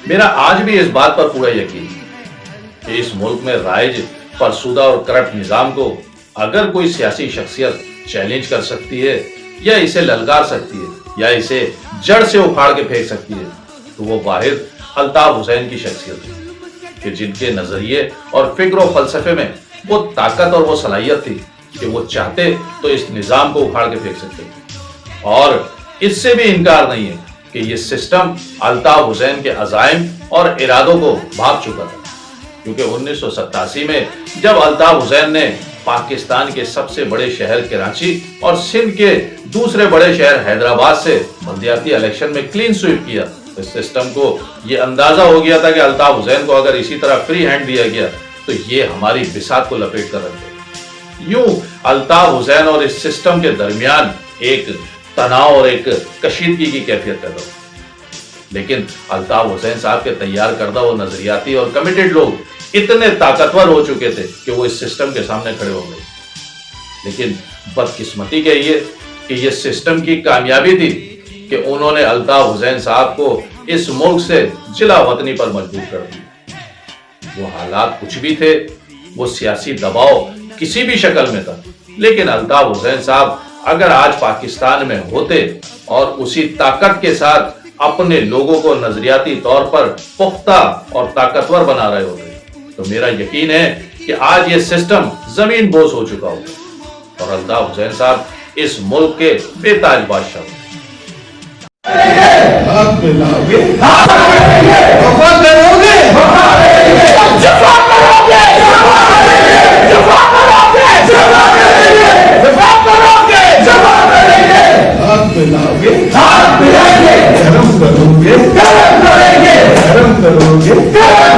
मेरा आज भी इस बात पर पूरा यकीन है कि इस मुल्क में राइज फरसुदा और करप्ट निजाम को अगर कोई सियासी शख्सियत चैलेंज कर सकती है या इसे ललकार सकती है या इसे जड़ से उखाड़ के फेंक सकती है तो वो वाहिद अल्ताफ हुसैन की शख्सियत है कि जिनके नजरिए और फिक्र और फलसफे में वो ताकत और वो सलाहियत थी कि वो चाहते तो इस निजाम को उखाड़ के फेंक सकते और इससे भी इनकार नहीं है कि ये सिस्टम अल्ताफ हुसैन के अजाइम और इरादों को भाग चुका था क्योंकि 1987 में जब अल्ताफ हुसैन ने पाकिस्तान के सबसे बड़े शहर कराची और सिंध के दूसरे बड़े शहर हैदराबाद से बल्दियाती इलेक्शन में क्लीन स्वीप किया तो सिस्टम को ये अंदाजा हो गया था कि अल्ताफ हुसैन को अगर इसी तरह फ्री हैंड दिया गया तो ये हमारी बिसात को लपेट कर रख देगा। यूं अल्ताफ हुसैन और इस सिस्टम के दरमियान एक तनाव और एक कशीदगी की कैफियत पैदा हो। लेकिन अल्ताफ हुसैन साहब के तैयार करदा वो नजरियाती और कमिटेड लोग इतने ताकतवर हो चुके थे कि वो इस सिस्टम के सामने खड़े हो गए। लेकिन बदकिस्मती कहिए कि ये सिस्टम की कामयाबी थी कि उन्होंने अल्ताफ हुसैन साहब को इस मुल्क से जिला वतनी पर मजबूर कर दिया। वो हालात कुछ भी थे, वो सियासी दबाव किसी भी शक्ल में था, लेकिन अल्ताफ हुसैन साहब अगर आज पाकिस्तान में होते और उसी ताकत के साथ अपने लोगों को नजरियाती तौर पर पुख्ता और ताकतवर बना रहे होते तो मेरा यकीन है कि आज ये सिस्टम जमीन बोझ हो चुका होगा और अल्ताफ हुसैन साहब इस मुल्क के बेताज बादशाह होंगे। धर्म करोगे, धर्म करोगे, धर्म करोगे।